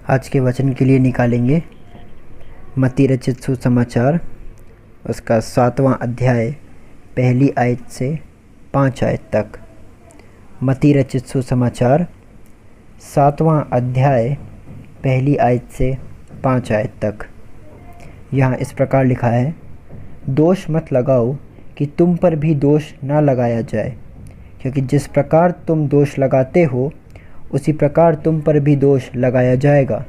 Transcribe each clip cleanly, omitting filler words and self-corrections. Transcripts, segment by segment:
आज के वचन के लिए निकालेंगे मत्ती रचित सुसमाचार, उसका 7वां अध्याय पहली आयत से 5 आयत तक। मत्ती रचित सुसमाचार 7वां अध्याय पहली आयत से 5 आयत तक। यहाँ इस प्रकार लिखा है, दोष मत लगाओ कि तुम पर भी दोष ना लगाया जाए, क्योंकि जिस प्रकार तुम दोष लगाते हो उसी प्रकार तुम पर भी दोष लगाया जाएगा,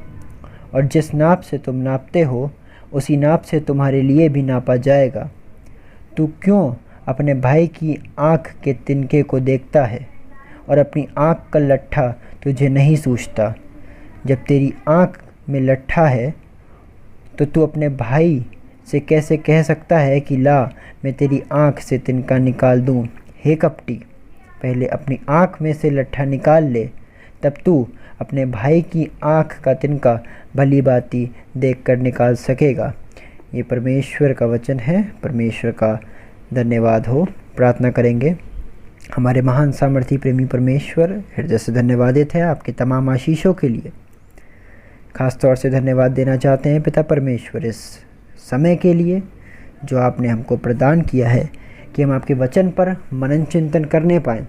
और जिस नाप से तुम नापते हो उसी नाप से तुम्हारे लिए भी नापा जाएगा। तू क्यों अपने भाई की आँख के तिनके को देखता है और अपनी आँख का लट्ठा तुझे नहीं सूझता? जब तेरी आँख में लट्ठा है तो तू अपने भाई से कैसे कह सकता है कि ला मैं तेरी आँख से तिनका निकाल दूँ? हे कपटी, पहले अपनी आँख में से लट्ठा निकाल ले, तब तू अपने भाई की आँख का तिनका भली भांति देख कर निकाल सकेगा। ये परमेश्वर का वचन है। परमेश्वर का धन्यवाद हो। प्रार्थना करेंगे। हमारे महान सामर्थी प्रेमी परमेश्वर, हृदय से धन्यवादित है आपके तमाम आशीषों के लिए। ख़ास तौर से धन्यवाद देना चाहते हैं पिता परमेश्वर इस समय के लिए जो आपने हमको प्रदान किया है कि हम आपके वचन पर मनन चिंतन करने पाएँ,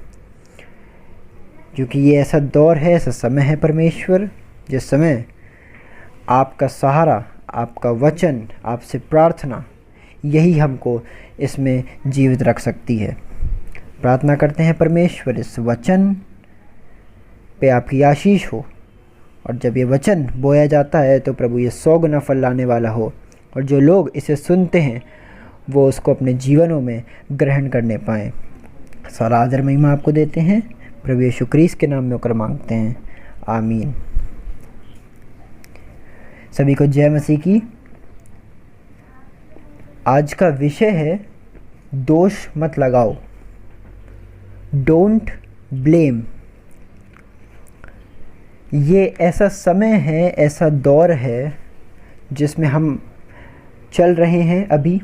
क्योंकि ये ऐसा दौर है, ऐसा समय है परमेश्वर, जिस समय आपका सहारा, आपका वचन, आपसे प्रार्थना, यही हमको इसमें जीवित रख सकती है। प्रार्थना करते हैं परमेश्वर इस वचन पे आपकी आशीष हो, और जब ये वचन बोया जाता है तो प्रभु ये 100 गुना फल लाने वाला हो, और जो लोग इसे सुनते हैं वो उसको अपने जीवनों में ग्रहण करने पाएँ। सारा आदर महिमा आपको देते हैं, प्रभु यीशु क्रिस्त के नाम में होकर मांगते हैं, आमीन। सभी को जय मसीह की। आज का विषय है दोष मत लगाओ, डोंट ब्लेम। ये ऐसा समय है, ऐसा दौर है जिसमें हम चल रहे हैं अभी,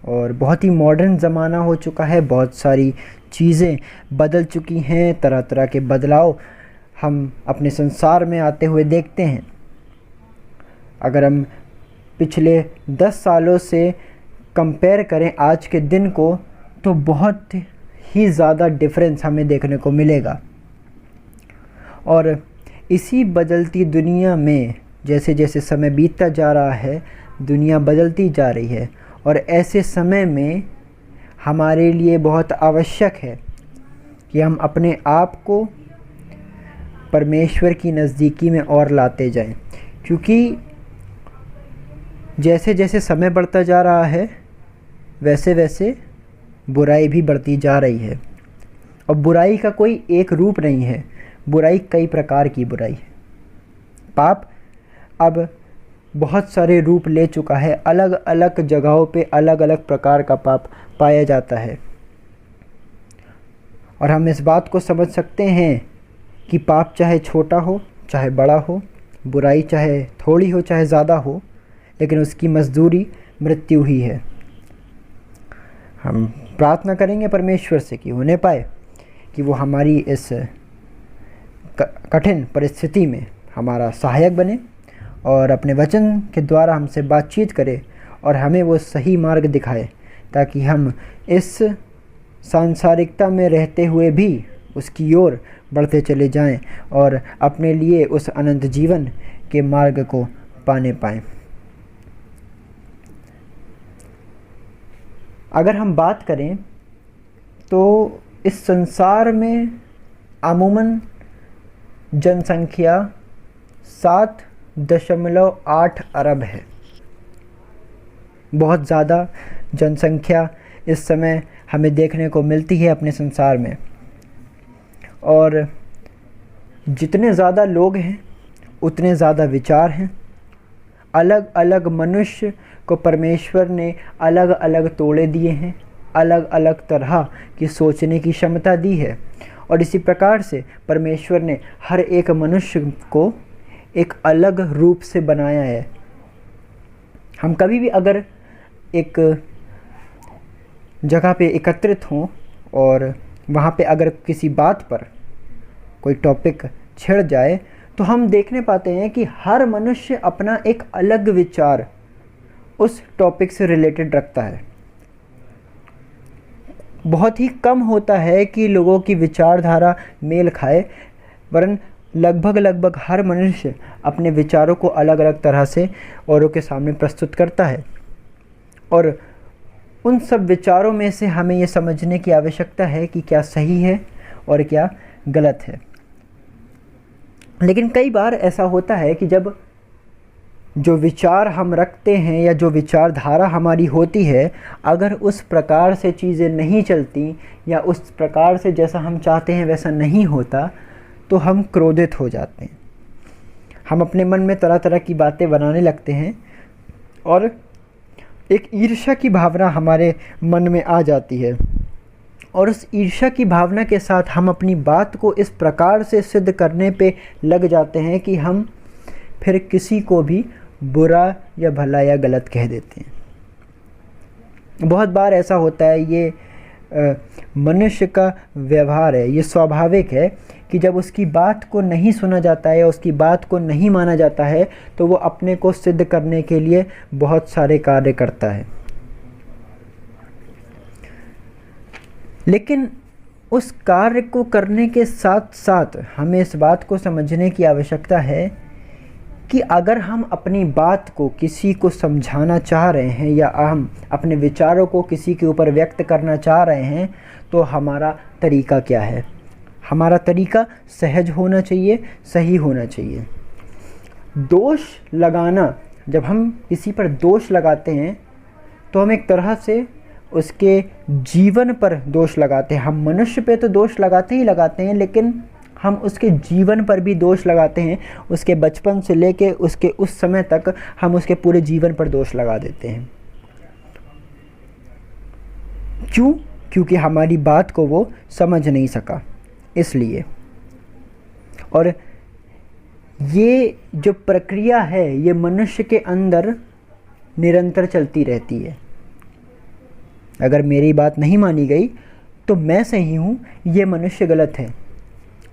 और बहुत ही मॉडर्न ज़माना हो चुका है। बहुत सारी चीज़ें बदल चुकी हैं, तरह तरह के बदलाव हम अपने संसार में आते हुए देखते हैं। अगर हम पिछले 10 सालों से कंपेयर करें आज के दिन को, तो बहुत ही ज़्यादा डिफरेंस हमें देखने को मिलेगा। और इसी बदलती दुनिया में जैसे जैसे समय बीतता जा रहा है, दुनिया बदलती जा रही है, और ऐसे समय में हमारे लिए बहुत आवश्यक है कि हम अपने आप को परमेश्वर की नज़दीकी में और लाते जाएं, क्योंकि जैसे जैसे समय बढ़ता जा रहा है वैसे वैसे बुराई भी बढ़ती जा रही है। और बुराई का कोई एक रूप नहीं है, बुराई कई प्रकार की बुराई है। पाप अब बहुत सारे रूप ले चुका है, अलग अलग जगहों पे अलग अलग प्रकार का पाप पाया जाता है। और हम इस बात को समझ सकते हैं कि पाप चाहे छोटा हो चाहे बड़ा हो, बुराई चाहे थोड़ी हो चाहे ज़्यादा हो, लेकिन उसकी मजदूरी मृत्यु ही है। हम प्रार्थना करेंगे परमेश्वर से कि होने पाए कि वो हमारी इस कठिन परिस्थिति में हमारा सहायक बने और अपने वचन के द्वारा हमसे बातचीत करे और हमें वो सही मार्ग दिखाए, ताकि हम इस सांसारिकता में रहते हुए भी उसकी ओर बढ़ते चले जाएं और अपने लिए उस अनंत जीवन के मार्ग को पाने पाएं। अगर हम बात करें तो इस संसार में अमूमन जनसंख्या 7.8 अरब है। बहुत ज़्यादा जनसंख्या इस समय हमें देखने को मिलती है अपने संसार में, और जितने ज़्यादा लोग हैं उतने ज़्यादा विचार हैं। अलग अलग मनुष्य को परमेश्वर ने अलग अलग तोड़े दिए हैं, अलग अलग तरह की सोचने की क्षमता दी है, और इसी प्रकार से परमेश्वर ने हर एक मनुष्य को एक अलग रूप से बनाया है। हम कभी भी अगर एक जगह पे एकत्रित हों और वहाँ पे अगर किसी बात पर कोई टॉपिक छिड़ जाए तो हम देखने पाते हैं कि हर मनुष्य अपना एक अलग विचार उस टॉपिक से रिलेटेड रखता है। बहुत ही कम होता है कि लोगों की विचारधारा मेल खाए, वरन लगभग हर मनुष्य अपने विचारों को अलग अलग तरह से औरों के सामने प्रस्तुत करता है। और उन सब विचारों में से हमें ये समझने की आवश्यकता है कि क्या सही है और क्या गलत है। लेकिन कई बार ऐसा होता है कि जब जो विचार हम रखते हैं या जो विचारधारा हमारी होती है, अगर उस प्रकार से चीज़ें नहीं चलती या उस प्रकार से जैसा हम चाहते हैं वैसा नहीं होता, तो हम क्रोधित हो जाते हैं। हम अपने मन में तरह तरह की बातें बनाने लगते हैं और एक ईर्ष्या की भावना हमारे मन में आ जाती है। और उस ईर्ष्या की भावना के साथ हम अपनी बात को इस प्रकार से सिद्ध करने पे लग जाते हैं कि हम फिर किसी को भी बुरा या भला या गलत कह देते हैं। बहुत बार ऐसा होता है, ये मनुष्य का व्यवहार है, ये स्वाभाविक है कि जब उसकी बात को नहीं सुना जाता है या उसकी बात को नहीं माना जाता है तो वो अपने को सिद्ध करने के लिए बहुत सारे कार्य करता है। लेकिन उस कार्य को करने के साथ साथ हमें इस बात को समझने की आवश्यकता है कि अगर हम अपनी बात को किसी को समझाना चाह रहे हैं या हम अपने विचारों को किसी के ऊपर व्यक्त करना चाह रहे हैं, तो हमारा तरीका क्या है। हमारा तरीका सहज होना चाहिए, सही होना चाहिए। दोष लगाना, जब हम किसी पर दोष लगाते हैं तो हम एक तरह से उसके जीवन पर दोष लगाते हैं। हम मनुष्य पे तो दोष लगाते ही लगाते हैं, लेकिन हम उसके जीवन पर भी दोष लगाते हैं। उसके बचपन से लेके उसके उस समय तक हम उसके पूरे जीवन पर दोष लगा देते हैं। क्यों? क्योंकि हमारी बात को वो समझ नहीं सका, इसलिए। और ये जो प्रक्रिया है ये मनुष्य के अंदर निरंतर चलती रहती है। अगर मेरी बात नहीं मानी गई तो मैं सही हूँ, ये मनुष्य गलत है।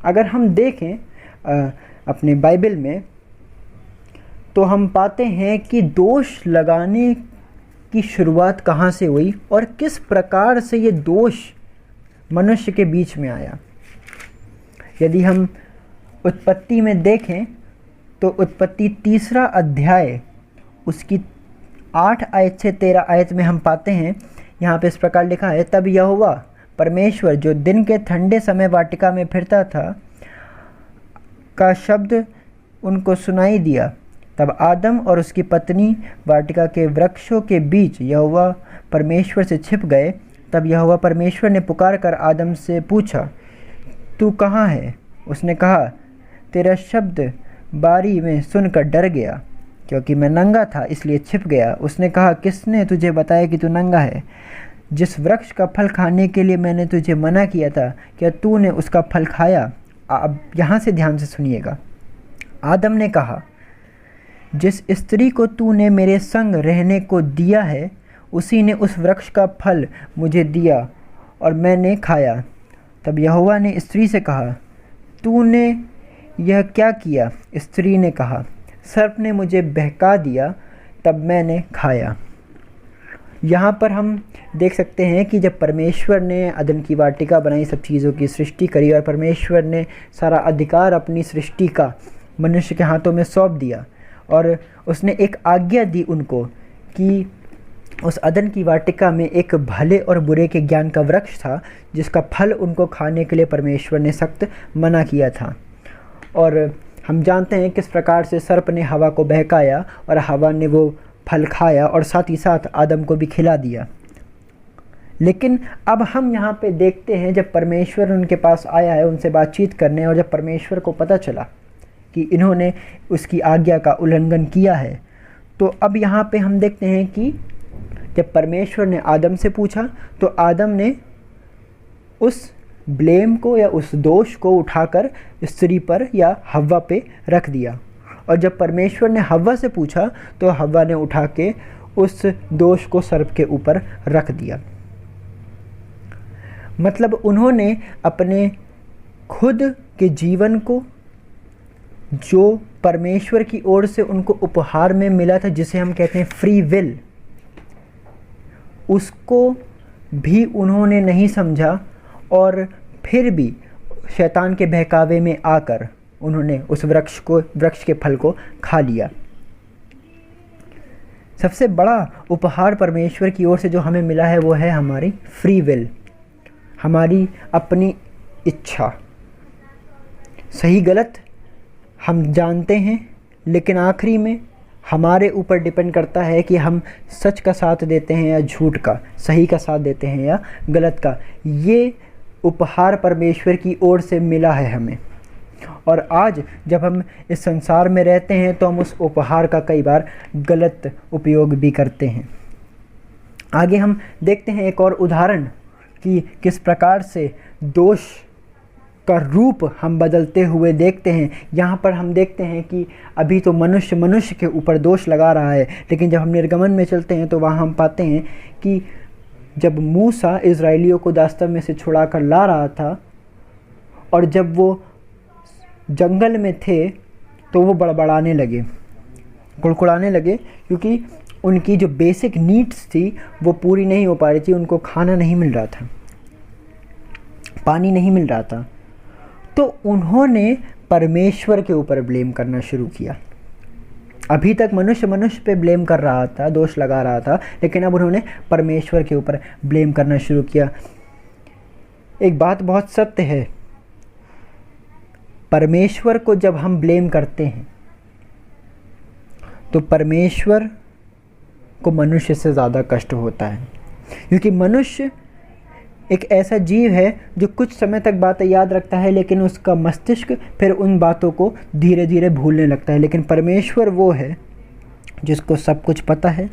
अगर हम देखें अपने बाइबल में तो हम पाते हैं कि दोष लगाने की शुरुआत कहाँ से हुई और किस प्रकार से ये दोष मनुष्य के बीच में आया। यदि हम उत्पत्ति में देखें तो उत्पत्ति 3 अध्याय उसकी 8 आयत से 13 आयत में हम पाते हैं, यहाँ पे इस प्रकार लिखा है, तब यहोवा परमेश्वर जो दिन के ठंडे समय वाटिका में फिरता था का शब्द उनको सुनाई दिया। तब आदम और उसकी पत्नी वाटिका के वृक्षों के बीच यहोवा परमेश्वर से छिप गए। तब यहोवा परमेश्वर ने पुकार कर आदम से पूछा, तू कहाँ है? उसने कहा, तेरा शब्द बारी में सुनकर डर गया, क्योंकि मैं नंगा था इसलिए छिप गया। उसने कहा, किसने तुझे बताया कि तू नंगा है? जिस वृक्ष का फल खाने के लिए मैंने तुझे मना किया था, क्या तूने उसका फल खाया? अब यहाँ से ध्यान से सुनिएगा। आदम ने कहा, जिस स्त्री को तूने मेरे संग रहने को दिया है उसी ने उस वृक्ष का फल मुझे दिया और मैंने खाया। तब यहोवा ने स्त्री से कहा, तूने यह क्या किया? स्त्री ने कहा, सर्प ने मुझे बहका दिया तब मैंने खाया। यहाँ पर हम देख सकते हैं कि जब परमेश्वर ने अदन की वाटिका बनाई, सब चीज़ों की सृष्टि करी और परमेश्वर ने सारा अधिकार अपनी सृष्टि का मनुष्य के हाथों में सौंप दिया और उसने एक आज्ञा दी उनको कि उस अदन की वाटिका में एक भले और बुरे के ज्ञान का वृक्ष था जिसका फल उनको खाने के लिए परमेश्वर ने सख्त मना किया था। और हम जानते हैं किस प्रकार से सर्प ने हवा को बहकाया और हवा ने वो फल खाया और साथ ही साथ आदम को भी खिला दिया। लेकिन अब हम यहाँ पे देखते हैं जब परमेश्वर उनके पास आया है उनसे बातचीत करने, और जब परमेश्वर को पता चला कि इन्होंने उसकी आज्ञा का उल्लंघन किया है, तो अब यहाँ पे हम देखते हैं कि जब परमेश्वर ने आदम से पूछा तो आदम ने उस ब्लेम को या उस दोष को उठाकर स्त्री पर या हव्वा पे रख दिया, और जब परमेश्वर ने हव्वा से पूछा तो हव्वा ने उठा के उस दोष को सर्प के ऊपर रख दिया। मतलब उन्होंने अपने खुद के जीवन को जो परमेश्वर की ओर से उनको उपहार में मिला था, जिसे हम कहते हैं फ्री विल, उसको भी उन्होंने नहीं समझा और फिर भी शैतान के बहकावे में आकर उन्होंने उस वृक्ष के फल को खा लिया। सबसे बड़ा उपहार परमेश्वर की ओर से जो हमें मिला है वो है हमारी फ्री विल, हमारी अपनी इच्छा। सही गलत हम जानते हैं, लेकिन आखिरी में हमारे ऊपर डिपेंड करता है कि हम सच का साथ देते हैं या झूठ का, सही का साथ देते हैं या गलत का। ये उपहार परमेश्वर की ओर से मिला है हमें, और आज जब हम इस संसार में रहते हैं तो हम उस उपहार का कई बार गलत उपयोग भी करते हैं। आगे हम देखते हैं एक और उदाहरण कि किस प्रकार से दोष का रूप हम बदलते हुए देखते हैं। यहाँ पर हम देखते हैं कि अभी तो मनुष्य के ऊपर दोष लगा रहा है, लेकिन जब हम निर्गमन में चलते हैं तो वहाँ हम पाते हैं कि जब मूसा इज़राइलियों को दास्तव में से छुड़ा कर ला रहा था और जब वो जंगल में थे तो वो बड़बड़ाने लगे, कुड़कुड़ाने लगे, क्योंकि उनकी जो बेसिक नीड्स थी वो पूरी नहीं हो पा रही थी। उनको खाना नहीं मिल रहा था, पानी नहीं मिल रहा था, तो उन्होंने परमेश्वर के ऊपर ब्लेम करना शुरू किया। अभी तक मनुष्य पे ब्लेम कर रहा था, दोष लगा रहा था, लेकिन अब उन्होंने परमेश्वर के ऊपर ब्लेम करना शुरू किया। एक बात बहुत सत्य है, परमेश्वर को जब हम ब्लेम करते हैं तो परमेश्वर को मनुष्य से ज़्यादा कष्ट होता है, क्योंकि मनुष्य एक ऐसा जीव है जो कुछ समय तक बातें याद रखता है, लेकिन उसका मस्तिष्क फिर उन बातों को धीरे धीरे भूलने लगता है। लेकिन परमेश्वर वो है जिसको सब कुछ पता है,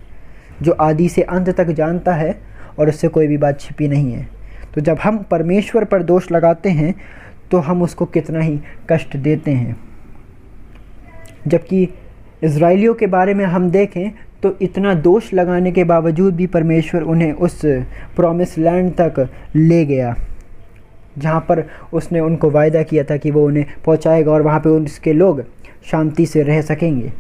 जो आदि से अंत तक जानता है और उससे कोई भी बात छिपी नहीं है। तो जब हम परमेश्वर पर दोष लगाते हैं तो हम उसको कितना ही कष्ट देते हैं। जबकि इज़राइलियों के बारे में हम देखें तो इतना दोष लगाने के बावजूद भी परमेश्वर उन्हें उस प्रॉमिस लैंड तक ले गया, जहाँ पर उसने उनको वायदा किया था कि वो उन्हें पहुँचाएगा और वहाँ पे उसके लोग शांति से रह सकेंगे।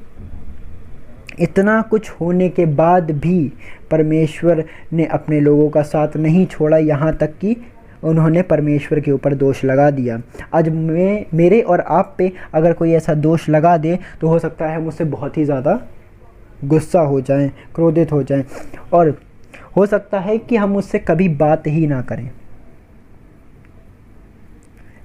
इतना कुछ होने के बाद भी परमेश्वर ने अपने लोगों का साथ नहीं छोड़ा, यहाँ तक कि उन्होंने परमेश्वर के ऊपर दोष लगा दिया। आज मेरे और आप पे अगर कोई ऐसा दोष लगा दे तो हो सकता है हम उससे बहुत ही ज़्यादा गुस्सा हो जाएं, क्रोधित हो जाएं, और हो सकता है कि हम उससे कभी बात ही ना करें।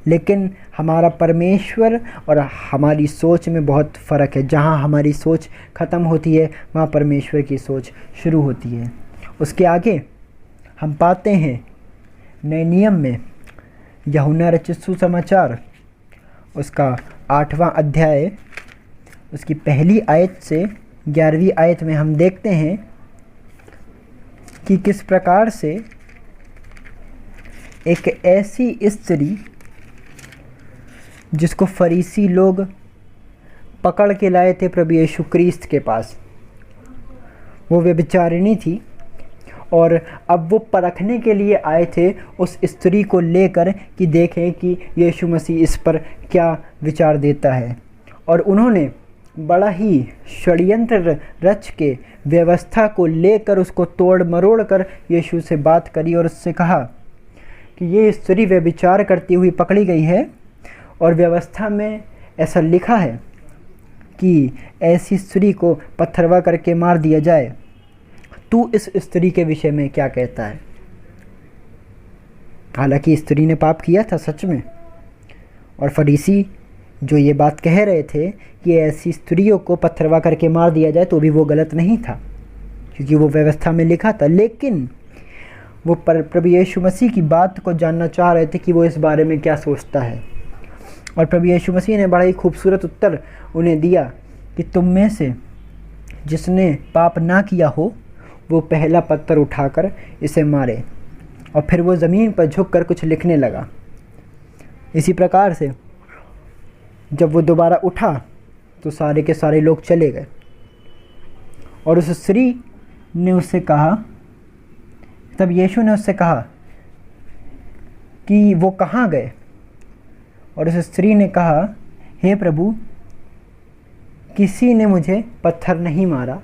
लेकिन हमारा परमेश्वर और हमारी सोच में बहुत फ़र्क है। जहाँ हमारी सोच ख़त्म होती है वहाँ परमेश्वर की सोच शुरू होती है। उसके आगे हम पाते हैं नए नियम में यूहन्ना रचित सुसमाचार, उसका 8वां अध्याय, उसकी पहली आयत से 11वीं आयत में हम देखते हैं कि किस प्रकार से एक ऐसी स्त्री जिसको फरीसी लोग पकड़ के लाए थे प्रभु यीशु क्रिस्त के पास, वो व्यभिचारिणी थी और अब वो परखने के लिए आए थे उस स्त्री को लेकर कि देखें कि यीशु मसीह इस पर क्या विचार देता है। और उन्होंने बड़ा ही षड्यंत्र रच के व्यवस्था को लेकर उसको तोड़ मरोड़ कर यीशु से बात करी और उससे कहा कि ये स्त्री व्यभिचार करती हुई पकड़ी गई है और व्यवस्था में ऐसा लिखा है कि ऐसी स्त्री को पत्थरवा करके मार दिया जाए। तू इस स्त्री के विषय में क्या कहता है? हालांकि स्त्री ने पाप किया था सच में, और फरीसी जो ये बात कह रहे थे कि ऐसी स्त्रियों को पत्थरवा करके मार दिया जाए तो भी वो गलत नहीं था, क्योंकि वो व्यवस्था में लिखा था। लेकिन वो प्रभु यीशु मसीह की बात को जानना चाह रहे थे कि वो इस बारे में क्या सोचता है। और प्रभु यीशु मसीह ने बड़ा ही खूबसूरत उत्तर उन्हें दिया कि तुम में से जिसने पाप ना किया हो वो पहला पत्थर उठाकर इसे मारे। और फिर वो ज़मीन पर झुककर कुछ लिखने लगा। इसी प्रकार से जब वो दोबारा उठा तो सारे के सारे लोग चले गए। और उस स्त्री ने उससे कहा, तब यीशु ने उससे कहा कि वो कहाँ गए? और उस स्त्री ने कहा, हे प्रभु, किसी ने मुझे पत्थर नहीं मारा,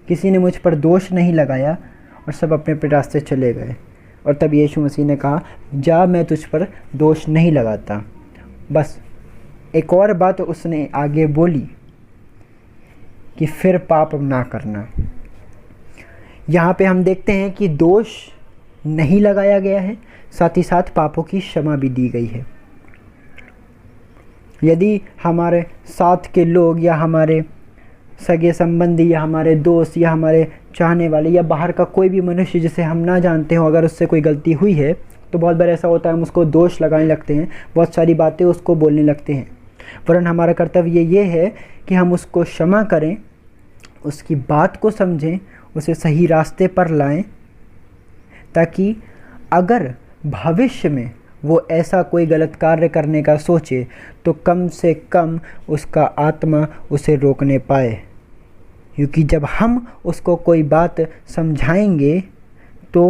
किसी ने मुझ पर दोष नहीं लगाया और सब अपने अपने रास्ते चले गए। और तब यीशु मसीह ने कहा, जा, मैं तुझ पर दोष नहीं लगाता। बस एक और बात उसने आगे बोली कि फिर पाप ना करना। यहाँ पे हम देखते हैं कि दोष नहीं लगाया गया है, साथ ही साथ पापों की क्षमा भी दी गई है। यदि हमारे साथ के लोग या हमारे सगे संबंधी या हमारे दोस्त या हमारे चाहने वाले या बाहर का कोई भी मनुष्य जिसे हम ना जानते हो, अगर उससे कोई गलती हुई है तो बहुत बार ऐसा होता है हम उसको दोष लगाने लगते हैं, बहुत सारी बातें उसको बोलने लगते हैं। वरन हमारा कर्तव्य ये है कि हम उसको क्षमा करें, उसकी बात को समझें, उसे सही रास्ते पर लाएं, ताकि अगर भविष्य में वो ऐसा कोई गलत कार्य करने का सोचे तो कम से कम उसका आत्मा उसे रोकने पाए। क्योंकि जब हम उसको कोई बात समझाएंगे तो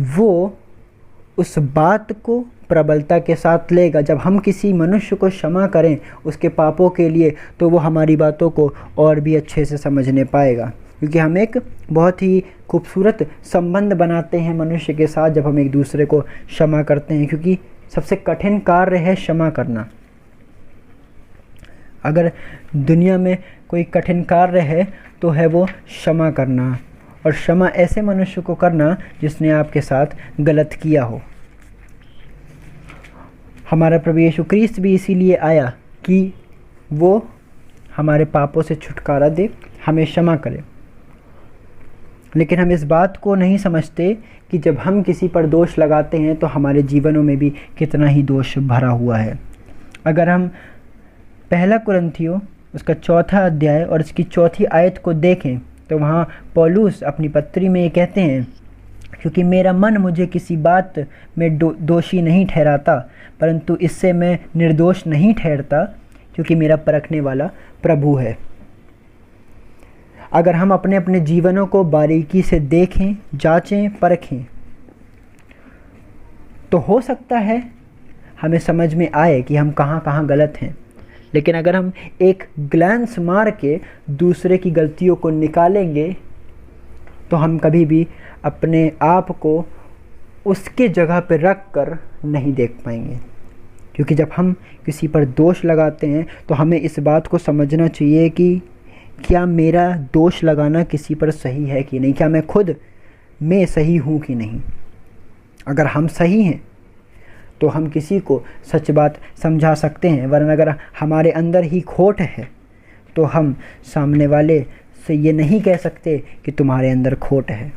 वो उस बात को प्रबलता के साथ लेगा। जब हम किसी मनुष्य को क्षमा करें उसके पापों के लिए, तो वो हमारी बातों को और भी अच्छे से समझने पाएगा। क्योंकि हम एक बहुत ही खूबसूरत संबंध बनाते हैं मनुष्य के साथ जब हम एक दूसरे को क्षमा करते हैं। क्योंकि सबसे कठिन कार्य है क्षमा करना। अगर दुनिया में कोई कठिन कार्य है तो है वो क्षमा करना, और क्षमा ऐसे मनुष्य को करना जिसने आपके साथ गलत किया हो। हमारा प्रभु यीशु क्रिस्त भी इसीलिए आया कि वो हमारे पापों से छुटकारा दे, हमें क्षमा करे। लेकिन हम इस बात को नहीं समझते कि जब हम किसी पर दोष लगाते हैं तो हमारे जीवनों में भी कितना ही दोष भरा हुआ है। अगर हम पहला कुरिन्थियों उसका 4 अध्याय और इसकी 4 आयत को देखें तो वहाँ पौलुस अपनी पत्री में ये कहते हैं, क्योंकि मेरा मन मुझे किसी बात में दोषी नहीं ठहराता, परंतु इससे मैं निर्दोष नहीं ठहरता, क्योंकि मेरा परखने वाला प्रभु है। अगर हम अपने अपने जीवनों को बारीकी से देखें, जांचें, परखें, तो हो सकता है हमें समझ में आए कि हम कहाँ कहाँ गलत हैं। लेकिन अगर हम एक ग्लैंस मार के दूसरे की गलतियों को निकालेंगे तो हम कभी भी अपने आप को उसके जगह पर रख कर नहीं देख पाएंगे। क्योंकि जब हम किसी पर दोष लगाते हैं तो हमें इस बात को समझना चाहिए कि क्या मेरा दोष लगाना किसी पर सही है कि नहीं, क्या मैं खुद में सही हूँ कि नहीं। अगर हम सही हैं तो हम किसी को सच बात समझा सकते हैं, वरना अगर हमारे अंदर ही खोट है तो हम सामने वाले से ये नहीं कह सकते कि तुम्हारे अंदर खोट है।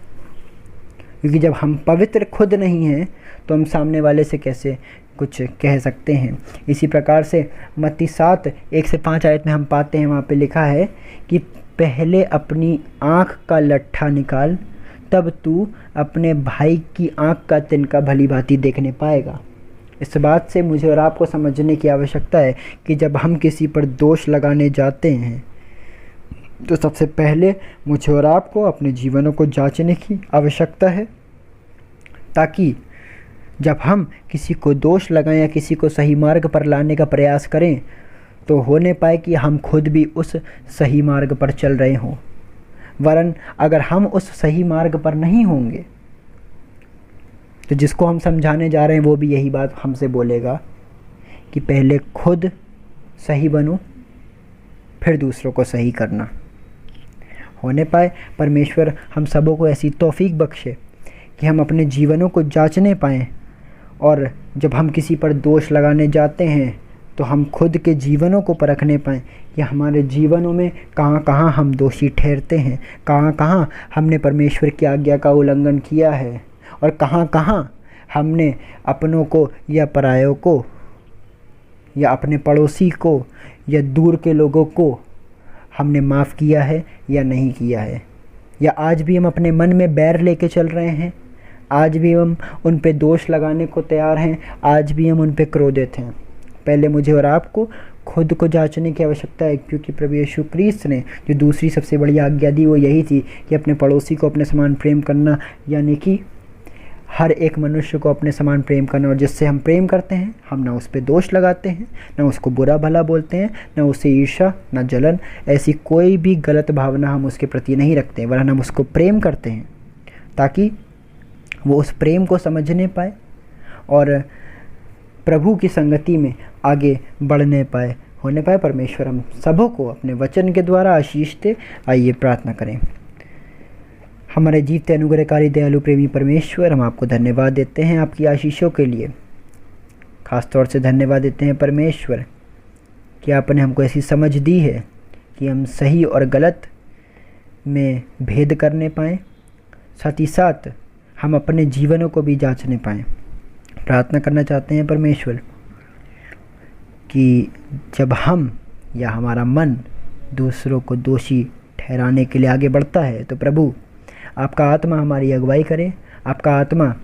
क्योंकि जब हम पवित्र खुद नहीं हैं तो हम सामने वाले से कैसे कुछ कह सकते हैं। इसी प्रकार से मत्ती 7:1-5 आयत में हम पाते हैं, वहाँ पे लिखा है कि पहले अपनी आँख का लट्ठा निकाल, तब तू अपने भाई की आँख का तिनका भली भांति देखने पाएगा। इस बात से मुझे और आपको समझने की आवश्यकता है कि जब हम किसी पर दोष लगाने जाते हैं तो सबसे पहले मुझे और आपको अपने जीवनों को जांचने की आवश्यकता है, ताकि जब हम किसी को दोष लगाएं या किसी को सही मार्ग पर लाने का प्रयास करें तो होने पाए कि हम खुद भी उस सही मार्ग पर चल रहे हों। वरन अगर हम उस सही मार्ग पर नहीं होंगे तो जिसको हम समझाने जा रहे हैं वो भी यही बात हमसे बोलेगा कि पहले खुद सही बनो, फिर दूसरों को सही करना। होने पाए परमेश्वर हम सबों को ऐसी तौफीक बख्शे कि हम अपने जीवनों को जांचने पाएँ, और जब हम किसी पर दोष लगाने जाते हैं तो हम खुद के जीवनों को परखने पाएँ कि हमारे जीवनों में कहाँ कहाँ हम दोषी ठहरते हैं, कहाँ कहाँ हमने परमेश्वर की आज्ञा का उल्लंघन किया है, और कहाँ कहाँ हमने अपनों को या परायों को या अपने पड़ोसी को या दूर के लोगों को हमने माफ़ किया है या नहीं किया है। या आज भी हम अपने मन में बैर लेके चल रहे हैं, आज भी हम उन पे दोष लगाने को तैयार हैं, आज भी हम उन पे क्रोधित हैं। पहले मुझे और आपको खुद को जांचने की आवश्यकता है, क्योंकि प्रभु यीशु क्रिस्त ने जो दूसरी सबसे बड़ी आज्ञा दी वो यही थी कि अपने पड़ोसी को अपने समान प्रेम करना, यानी कि हर एक मनुष्य को अपने समान प्रेम करना, और जिससे हम प्रेम करते हैं हम ना उस पर दोष लगाते हैं, ना उसको बुरा भला बोलते हैं, ना उसे ईर्ष्या, ना जलन, ऐसी कोई भी गलत भावना हम उसके प्रति नहीं रखते हैं, वरन हम उसको प्रेम करते हैं ताकि वो उस प्रेम को समझने पाए और प्रभु की संगति में आगे बढ़ने पाए, होने पाए। परमेश्वर हम सबों को अपने वचन के द्वारा आशीष दे। आइए प्रार्थना करें। हमारे जीवते अनुग्रहकारी दयालु प्रेमी परमेश्वर, हम आपको धन्यवाद देते हैं आपकी आशीषों के लिए। ख़ास तौर से धन्यवाद देते हैं परमेश्वर कि आपने हमको ऐसी समझ दी है कि हम सही और गलत में भेद करने पाएँ, साथ ही साथ हम अपने जीवनों को भी जांचने पाएँ। प्रार्थना करना चाहते हैं परमेश्वर कि जब हम या हमारा मन दूसरों को दोषी ठहराने के लिए आगे बढ़ता है तो प्रभु आपका आत्मा हमारी अगुवाई करे, आपका आत्मा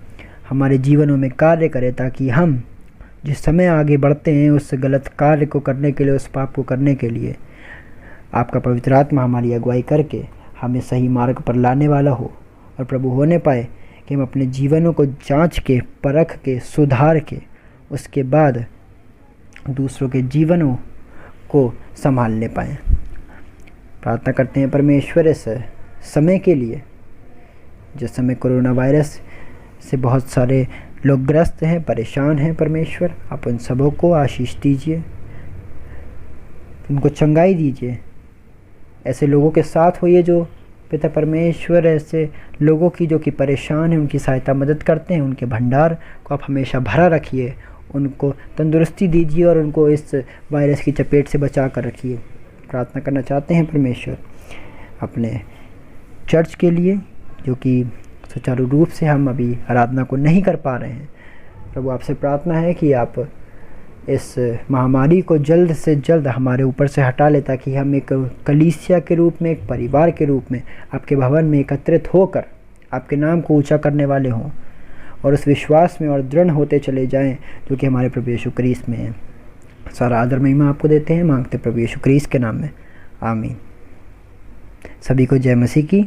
हमारे जीवनों में कार्य करे, ताकि हम जिस समय आगे बढ़ते हैं उस गलत कार्य को करने के लिए, उस पाप को करने के लिए, आपका पवित्र आत्मा हमारी अगुवाई करके हमें सही मार्ग पर लाने वाला हो। और प्रभु होने पाए कि हम अपने जीवनों को जांच के, परख के, सुधार के, उसके बाद दूसरों के जीवनों को संभालने पाएँ। प्रार्थना करते हैं परमेश्वर इस समय के लिए, जिस समय कोरोना वायरस से बहुत सारे लोग ग्रस्त हैं, परेशान हैं। परमेश्वर आप उन सबों को आशीष दीजिए, उनको चंगाई दीजिए। ऐसे लोगों के साथ होइए जो पिता परमेश्वर ऐसे लोगों की जो कि परेशान हैं, उनकी सहायता मदद करते हैं। उनके भंडार को आप हमेशा भरा रखिए, उनको तंदुरुस्ती दीजिए और उनको इस वायरस की चपेट से बचा कर रखिए। प्रार्थना करना चाहते हैं परमेश्वर अपने चर्च के लिए, जो कि सुचारू रूप से हम अभी आराधना को नहीं कर पा रहे हैं। प्रभु आपसे प्रार्थना है कि आप इस महामारी को जल्द से जल्द हमारे ऊपर से हटा ले, ताकि हम एक कलीसिया के रूप में, एक परिवार के रूप में आपके भवन में एकत्रित होकर आपके नाम को ऊंचा करने वाले हों और उस विश्वास में और दृढ़ होते चले जाएं जो कि हमारे प्रभु यीशु क्रीस्त में है। सारा आदर महिमा आपको देते हैं, मांगते प्रभु यीशु क्रीस्त के नाम में, आमीन। सभी को जय मसीह की।